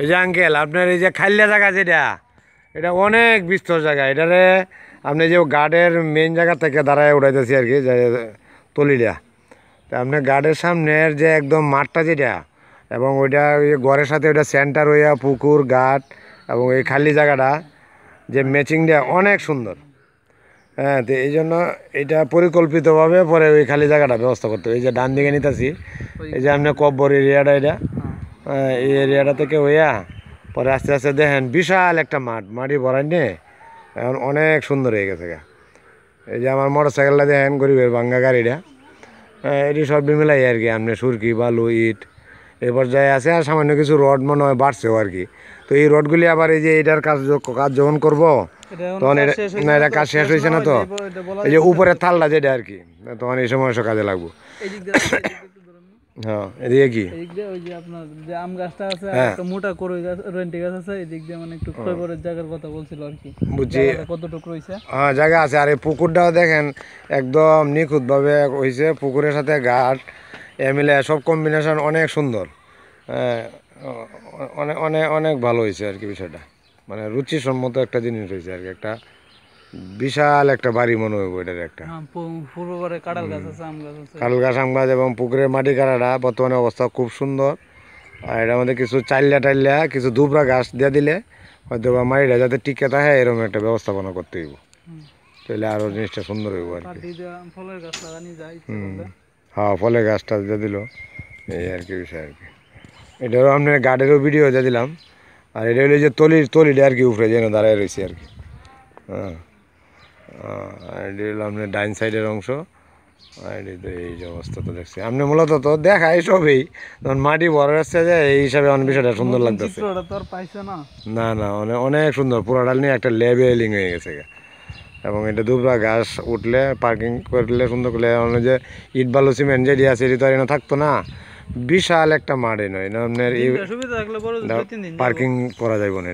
এই যে আঙ্কেল আপনার এই যে খাইলা জায়গা যেটা এটা অনেক বিস্তর জায়গা এটারে আপনি যে গার্ডের মেইন জায়গা থেকে দাঁড়ায় উঠাইতেছি আর কি তলিটা তা আপনি গার্ডের সামনের যে একদম মাঠটা যেটা এবং ওইটা ওই ঘরের সাথে ওইটা সেন্টার হইয়া পুকুর ঘাট এবং এই খালি জায়গাটা যে ম্যাচিংটা অনেক সুন্দর। হ্যাঁ, তো এই জন্য এটা পরিকল্পিতভাবে পরে ওই খালি জায়গাটা ব্যবস্থা করতে হবে। এই যে ডান দিকে নিতেছি এই যে আপনার কব্বর এরিয়াটা এটা এই এরিয়াটা থেকে হইয়া পরে আস্তে আস্তে দেখেন বিশাল একটা মাটি ভরাই নিয়ে এখন অনেক সুন্দর হয়ে গেছে। এই যে আমার মোটর সাইকেলটা দেখেন গরিবের ভাঙ্গা গাড়িটা, এটি সব মিলাই আর কি আপনি সুরকি বালু ইট এই পর্যায়ে আছে আর সামান্য কিছু রড মনে হয় বাড়ছেও আর কি। তো এই রডগুলি আবার এই যে এটার কাজ যখন করবো তখন এটা কাজ শেষ হয়েছে না, তো এই যে উপরের থালটা যেটা আর কি তখন এই সময় কাজে লাগবো। হ্যাঁ, এদিকে কি ওই যে আপনার যে আম গাছটা আছে একটা মোটা করই গাছ রন্টি গাছ আছে, এদিক দিয়ে মানে একটু খয়বরের জায়গার কথা বলছিল আর কি, বুঝছি কতটুকু রয়েছে। হ্যাঁ, জায়গা আছে। আর এই পুকুরটাও দেখেন একদম নিখুঁতভাবে হয়েছে, পুকুরের সাথে ঘাট মিলে সব কম্বিনেশন অনেক সুন্দর। অনেক অনেক অনেক ভালো হয়েছে আর কি বিষয়টা, মানে রুচিসম্মত একটা জিনিস হয়েছে আর কি। একটা বিশাল একটা বাড়ি মনে হইব এটার একটা। কাঁঠাল গাছ আম গাছ এবং পুকুরের মাটি কাটাটা বর্তমানে অবস্থা খুব সুন্দর। আর এটার মধ্যে কিছু চাইল্লা কিছু দুবরা গাছ দিয়ে দিলে হয়তো বা মাটিটা যাতে টিকে থাকে এরকম একটা ব্যবস্থাপনা করতে হইব, তাহলে আরো জিনিসটা সুন্দর হইব আর কি। হ্যাঁ, ফলের গাছটা দিয়ে দিল এই আর কি বিষয় আর কি। এটারও আপনার গার্ডেরও ভিডিও দিয়ে দিলাম। আর এটা হলো যে তলিটা আর কি উপরে যেন দাঁড়ায় রয়েছে আর কি। হ্যাঁ, এটি হলো আপনার ডাইন সাইডের অংশ। আর এটি তো এই যে অবস্থা তো দেখছি আপনি মূলত তো দেখাই সবই, তখন মাটি ভরা আসছে যে এই হিসাবে অনেক বিষয়টা সুন্দর লাগতেছে। না না, অনেক সুন্দর, পুরো ডাল নিয়ে একটা লেভেলিং হয়ে গেছে। এবং এটা দুবরা ঘাস উঠলে পার্কিং করলে সুন্দর করলে যে ইট বালু সিমেন্ট যেটি আছে এটি তো আর থাকতো না, বিশাল একটা মাঠ নয় আপনার পার্কিং করা যাইব না।